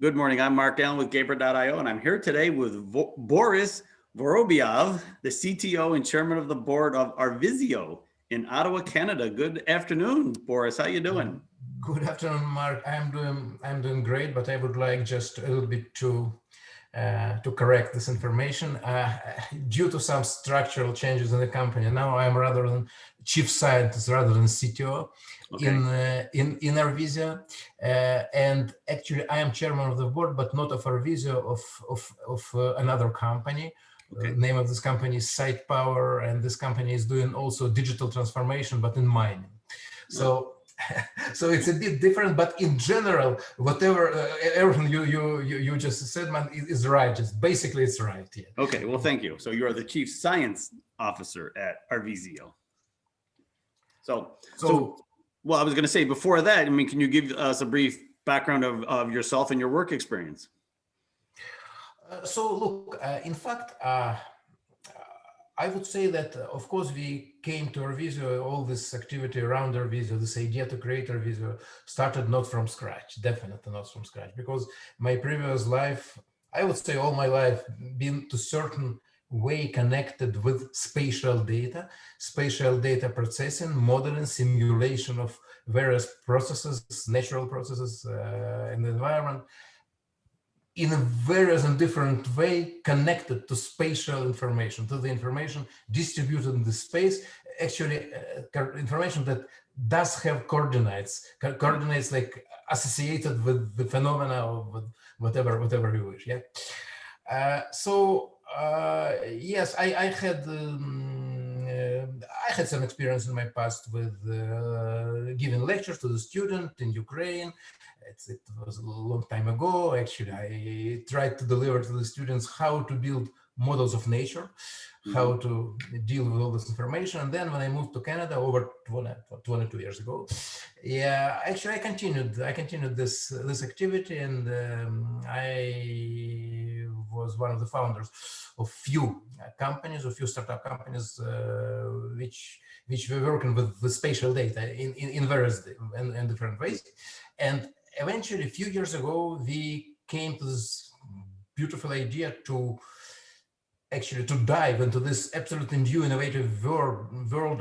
Good morning. I'm Mark Allen with Gabriel.io, and I'm here today with Boris Vorobyov, the CTO and chairman of the board of Arvizio in Ottawa, Canada. Good afternoon, Boris. How you doing? Good afternoon, Mark. I'm doing great, but I would like just a little bit to correct this information. Due to some structural changes in the company, now I'm rather than chief scientist rather than CTO Okay. in Arvizio, and actually I am chairman of the board, but not of Arvizio, of another company. Okay. Name of this company is Site Power, and this company is doing also digital transformation, but in mining. So so it's a bit different, but in general, whatever everything you just said, man, is right. Just basically, it's right. Yeah. Okay. Well, thank you. So you are the chief science officer at Arvizio. So, So well, I was going to say before that, I mean, can you give us a brief background of yourself and your work experience? so look, in fact, I would say that, of course, we came to Arvizio, all this activity around Arvizio, this idea to create Arvizio started not from scratch, definitely not from scratch, because my previous life, I would say all my life, been to certain way connected with spatial data processing, modeling, simulation of various processes, natural processes in the environment, in a various and different way connected to spatial information, to the information distributed in the space, actually information that does have coordinates like associated with the phenomena or with whatever you wish. Yeah. Yes, I had some experience in my past with giving lectures to the student in Ukraine. It was a long time ago. Actually, I tried to deliver to the students how to build models of nature, how to deal with all this information. And then when I moved to Canada over 22 years ago, yeah, actually I continued this activity, and I was one of the founders of few companies, of few startup companies, which were working with spatial data in various and different ways. And eventually, a few years ago, we came to this beautiful idea to actually to dive into this absolutely new innovative world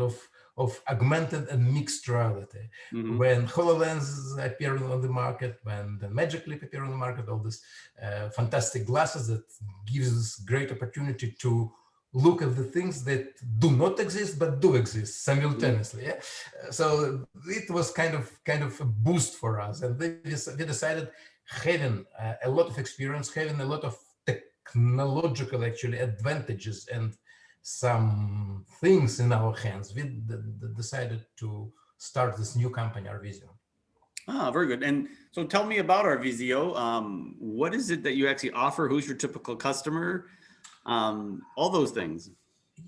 of augmented and mixed reality. When HoloLens appeared on the market, when the Magic Leap appeared on the market, all these fantastic glasses that gives us great opportunity to look at the things that do not exist but do exist simultaneously. Yeah? So it was kind of a boost for us, and we decided, having a lot of experience, having a lot of technological actually advantages and some things in our hands, we decided to start this new company, Arvizio. Ah, very good. And so tell me about Arvizio. What is it that you actually offer? Who's your typical customer? All those things.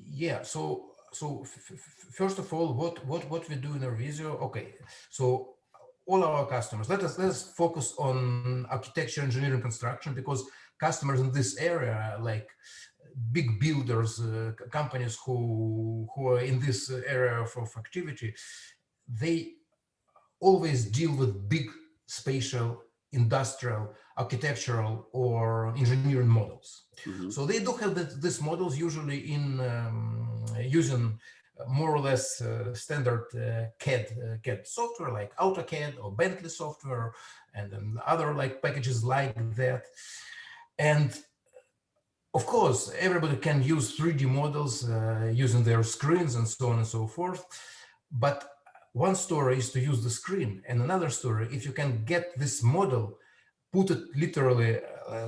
Yeah. So first of all, what we do in Arvizio? Okay. So all our customers. Let us focus on architecture, engineering, construction, because customers in this area, like big builders, companies who are in this area of activity, they always deal with big spatial, industrial, architectural, or engineering models. So they do have these models usually in using more or less standard CAD software like AutoCAD or Bentley software, and then other like packages like that. And of course, everybody can use 3D models using their screens and so on and so forth. But one story is to use the screen, and another story, if you can get this model, put it literally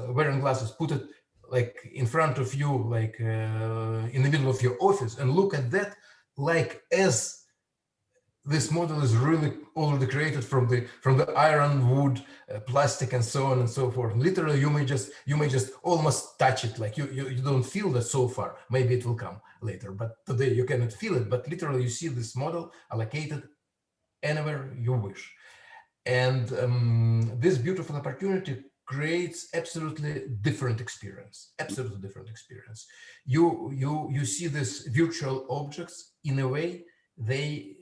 wearing glasses, put it like in front of you, like in the middle of your office, and look at that like as this model is really already created from the iron, wood, plastic, and so on and so forth. Literally, you may just almost touch it, like you don't feel that so far. Maybe it will come later, but today you cannot feel it. But literally, you see this model allocated anywhere you wish, and this beautiful opportunity creates absolutely different experience. Absolutely different experience. You see these virtual objects in a way they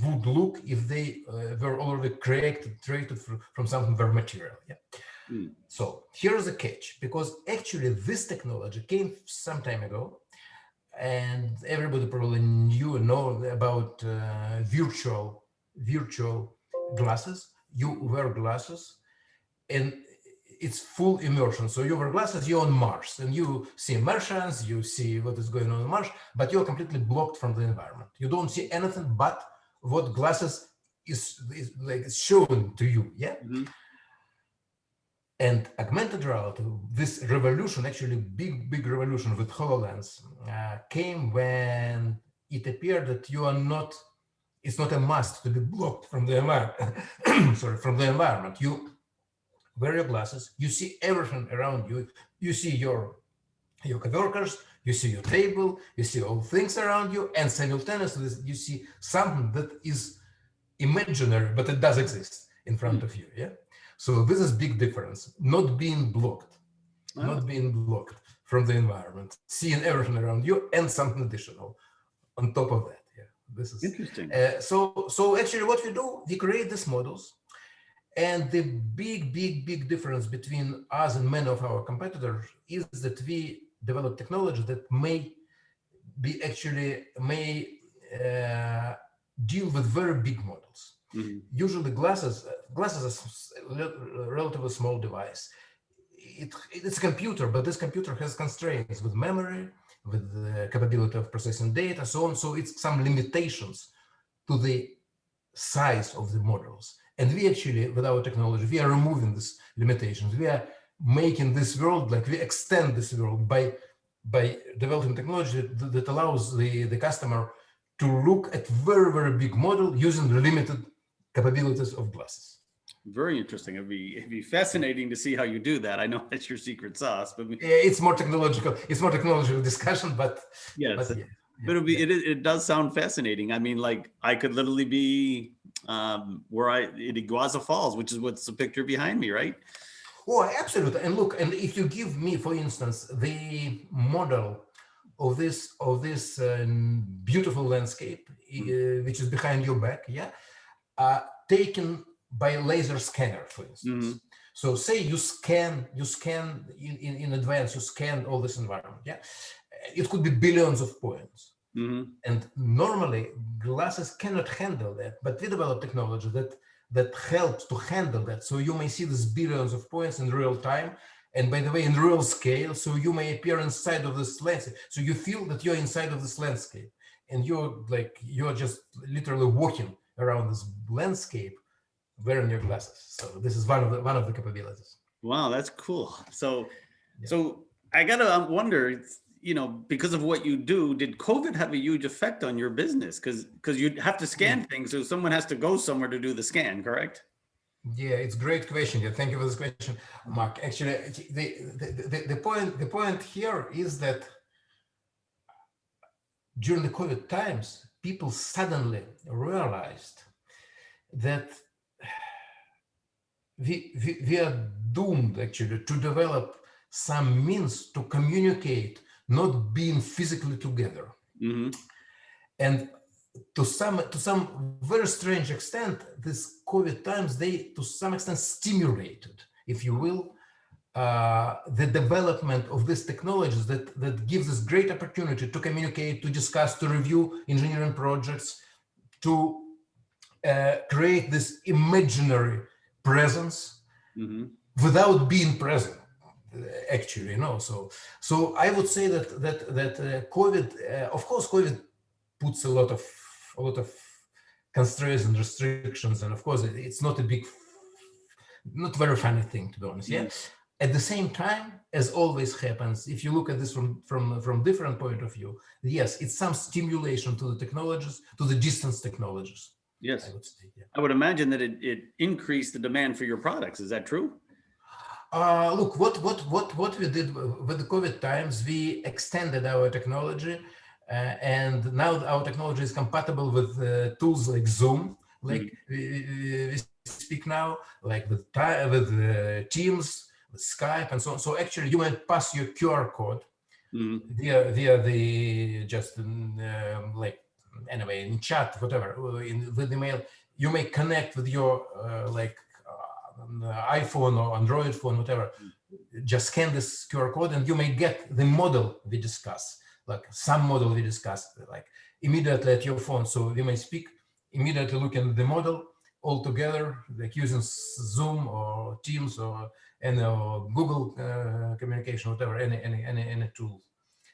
would look if they were already created from something very material. Yeah. Mm. So here's the catch, because actually this technology came some time ago, and everybody probably know about virtual glasses. You wear glasses, and it's full immersion. So you wear glasses, you're on Mars, and you see Martians, you see what is going on Mars, but you're completely blocked from the environment. You don't see anything but what glasses is like shown to you. Yeah. Mm-hmm. And augmented reality, this revolution, actually big revolution with HoloLens, came when it appeared that you are not, it's not a must to be blocked from the environment. Sorry, from the environment. You wear your glasses, you see everything around you. You see your coworkers, you see your table, you see all things around you, and simultaneously you see something that is imaginary, but it does exist in front of you. Yeah. So this is big difference. Not being blocked, not being blocked from the environment, seeing everything around you, and something additional on top of that. Yeah. This is Interesting. So actually, what we do, we create these models. And the big difference between us and many of our competitors is that we develop technology that may deal with very big models. Mm-hmm. Usually glasses are a relatively small device. It's a computer, but this computer has constraints with memory, with the capability of processing data, so on. So it's some limitations to the size of the models. And we actually, with our technology, we are removing these limitations. We are making this world, like we extend this world by developing technology that allows the customer to look at very big model using limited capabilities of glasses. Very interesting. It'd be fascinating to see how you do that. I know that's your secret sauce, but it's more technological. It's more technological discussion, but yes, but, yeah, but it does sound fascinating. I mean, like I could literally be where in Iguazu Falls, which is what's the picture behind me, right? Oh, absolutely. And look, and if you give me, for instance, the model of this beautiful landscape, which is behind your back, yeah, taken by a laser scanner, for instance. Mm-hmm. So say you scan in advance, you scan all this environment, yeah. It could be billions of points. Mm-hmm. And normally glasses cannot handle that, but we develop technology that helps to handle that. So you may see these billions of points in real time, and by the way, in real scale. So you may appear inside of this landscape. So you feel that you're inside of this landscape, and you're just literally walking around this landscape wearing your glasses. So this is one of the capabilities. Wow, that's cool. So I gotta wonder, because of what you do, did COVID have a huge effect on your business? Because you have to scan things, so someone has to go somewhere to do the scan, correct? Yeah, it's a great question. Yeah, thank you for this question, Mark. Actually, the point here is that during the COVID times, people suddenly realized that we are doomed actually to develop some means to communicate, not being physically together. Mm-hmm. And to some very strange extent, this COVID times, they to some extent stimulated, if you will, the development of these technologies that gives us great opportunity to communicate, to discuss, to review engineering projects, to create this imaginary presence without being present, actually, So I would say that COVID, of course, COVID puts a lot of constraints and restrictions, and of course, it's not not very funny thing, to be honest. Yeah. At the same time, as always happens, if you look at this from different point of view, yes, it's some stimulation to the technologies, to the distance technologies. Yes, I would say, yeah. I would imagine that it increased the demand for your products. Is that true? Look, what we did with the COVID times, we extended our technology, and now our technology is compatible with tools like Zoom, like we speak now, like with Teams, with Skype, and so on. So actually, you might pass your QR code via the just like in chat, whatever, with email. You may connect with your iPhone or Android phone, whatever, just scan this QR code and you may get the model we discuss, like some model we discussed, like immediately at your phone. So we may speak, immediately look at the model all together, like using Zoom or Teams or Google communication, whatever, any tool.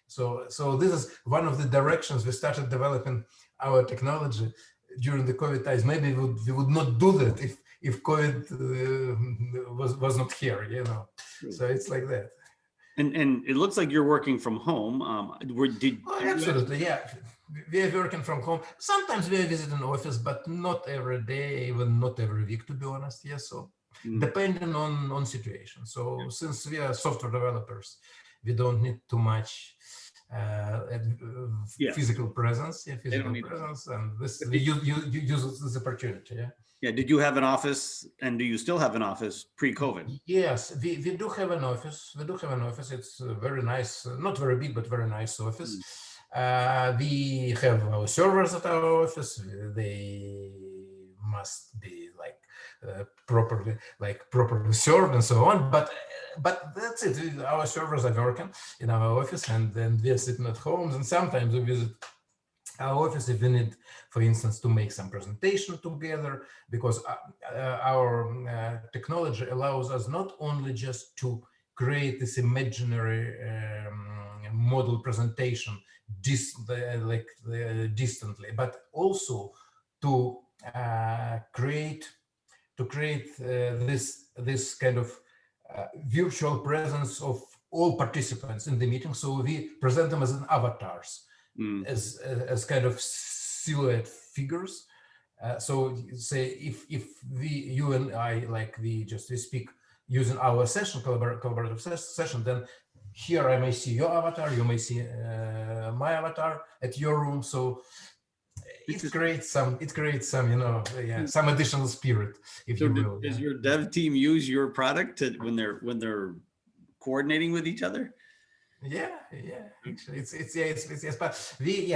So this is one of the directions we started developing our technology during the COVID times. Maybe we would not do that if COVID was not here, you know. So it's like that. And it looks like you're working from home. Absolutely, yeah. We are working from home. Sometimes we are visiting office, but not every day, even not every week, to be honest. Yes, so depending on situation. So since we are software developers, we don't need too much physical presence. Yeah, physical presence, and this we use this opportunity. Yeah. Yeah. Did you have an office, and do you still have an office pre-COVID? Yes, we do have an office. We do have an office. It's very nice, not very big, but very nice office. We have our servers at our office. They must be properly served and so on. But that's it. Our servers are working in our office, and then we're sitting at homes. And sometimes we visit our office if we need, for instance, to make some presentation together, because our technology allows us not only just to create this imaginary model presentation distantly, but also to create this kind of virtual presence of all participants in the meeting. So we present them as an avatars, as kind of silhouette figures. So say if you and I, we speak using our session, collaborative session, then here I may see your avatar, you may see my avatar at your room. So it creates some some additional spirit, if you will. Does your dev team use your product when they're coordinating with each other? Yeah. Actually, it's but we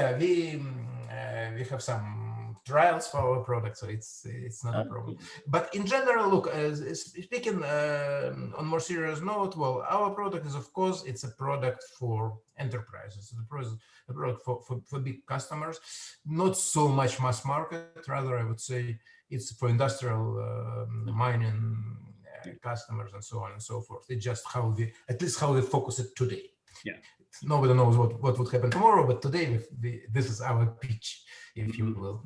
have some trials for our product, so it's not a problem. But in general, look, speaking on more serious note, well, our product is, of course, it's a product for enterprises. It's a product for big customers, not so much mass market. Rather, I would say it's for industrial mining customers and so on and so forth. It's just how we focus it today. Yeah. Nobody knows what would happen tomorrow, but today this is our pitch, if you will.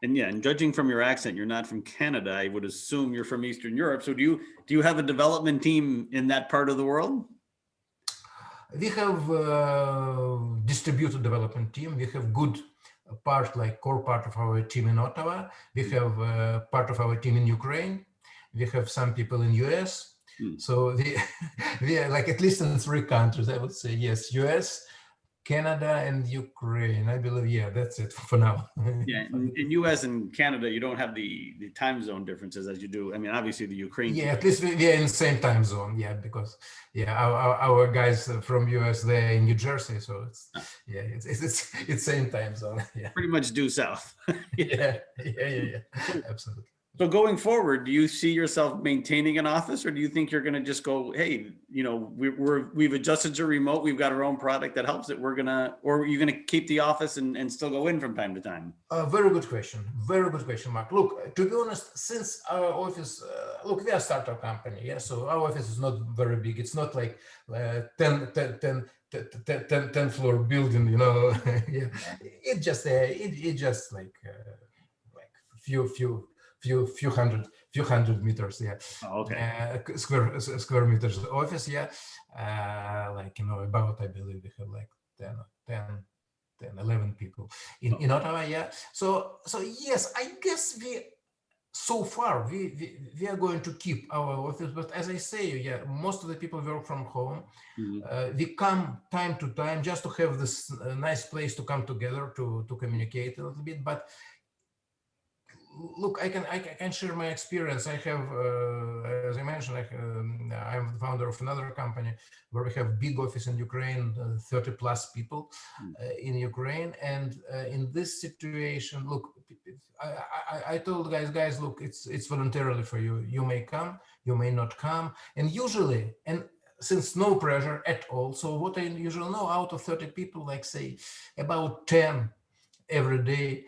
Yeah. And judging from your accent, you're not from Canada. I would assume you're from Eastern Europe. So do you have a development team in that part of the world? We have a distributed development team. We have good core part of our team in Ottawa. We have part of our team in Ukraine. We have some people in US. So we are at least in 3 countries, I would say. Yes, US, Canada, and Ukraine. I believe, yeah, that's it for now. Yeah, in US and Canada, you don't have the time zone differences as you do. I mean, obviously the Ukraine. Yeah, at least we are in the same time zone. Yeah, because our guys from US, they're in New Jersey, so it's same time zone. Yeah, pretty much due south. yeah, absolutely. So going forward, do you see yourself maintaining an office, or do you think you're going to just go, hey, we've adjusted to remote, we've got our own product that helps it, or are you going to keep the office and still go in from time to time? Very good question, Mark. Look, to be honest, since our office, we are a startup company, yeah. So our office is not very big. It's not like 10 floor building, yeah. It just few hundred meters, yeah. Oh, okay. Square meters office, yeah. About, I believe we have 11 people in Ottawa, yeah. So yes, I guess so far we are going to keep our office, but as I say, yeah, most of the people work from home. We come time to time just to have this nice place to come together to communicate a little bit, but look, I can share my experience. I have, as I mentioned, I'm the founder of another company where we have big office in Ukraine, 30 plus people in Ukraine. And in this situation, look, I told guys, look, it's voluntarily for you. You may come, you may not come. And usually, and since no pressure at all, so what I usually know, out of 30 people, like say about 10 every day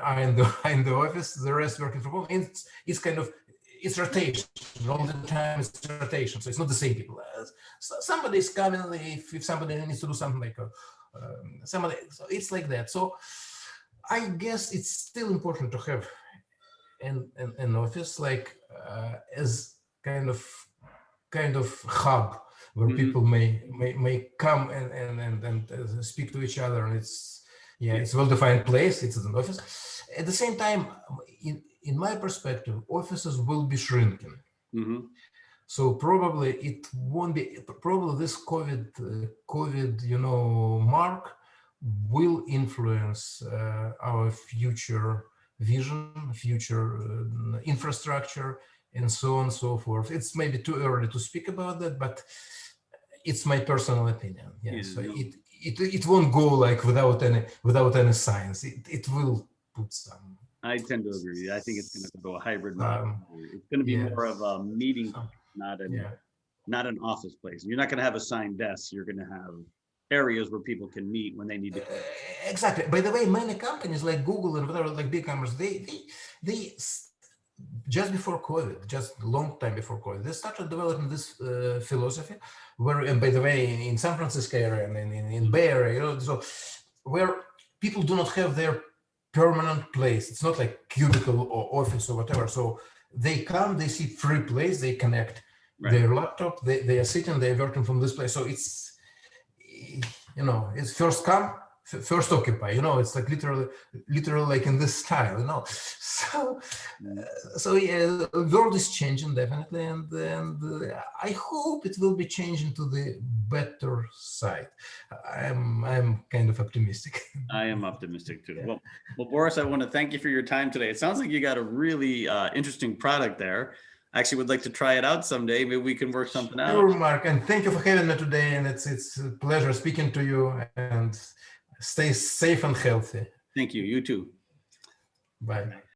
are in the office, the rest working from home. And it's kind of, it's rotation all the time. It's rotation, so it's not the same people. Somebody is coming if somebody needs to do something like somebody. So it's like that. So I guess it's still important to have an office like as kind of hub where people may come and speak to each other, and it's well-defined place. It's an office. At the same time, in my perspective, offices will be shrinking. So probably it won't be. Probably this COVID, mark will influence our future vision, future infrastructure, and so on and so forth. It's maybe too early to speak about that, but it's my personal opinion. Yeah. So it won't go like without any science. It will put some. I tend to agree. I think it's going to go a hybrid model. It's going to be more of a meeting, not an office place. You're not going to have assigned desks. You're going to have areas where people can meet when they need to. Exactly. By the way, many companies like Google and whatever, like big companies, they just before COVID, just a long time before COVID, they started developing this philosophy where, and by the way, in San Francisco area and in Bay Area, so where people do not have their permanent place. It's not like cubicle or office or whatever. So they come, they see free place, they connect their laptop, they are sitting, they're working from this place. So it's, it's first come, first occupy, it's like literally like in this style, so yeah, the world is changing definitely, and I hope it will be changing to the better side. I'm kind of optimistic. I am optimistic too. Well, Boris, I want to thank you for your time today. It sounds like you got a really interesting product there. I actually would like to try it out someday. Maybe we can work something out. Sure, Mark, and thank you for having me today. And it's a pleasure speaking to you, and stay safe and healthy. Thank you. You too. Bye.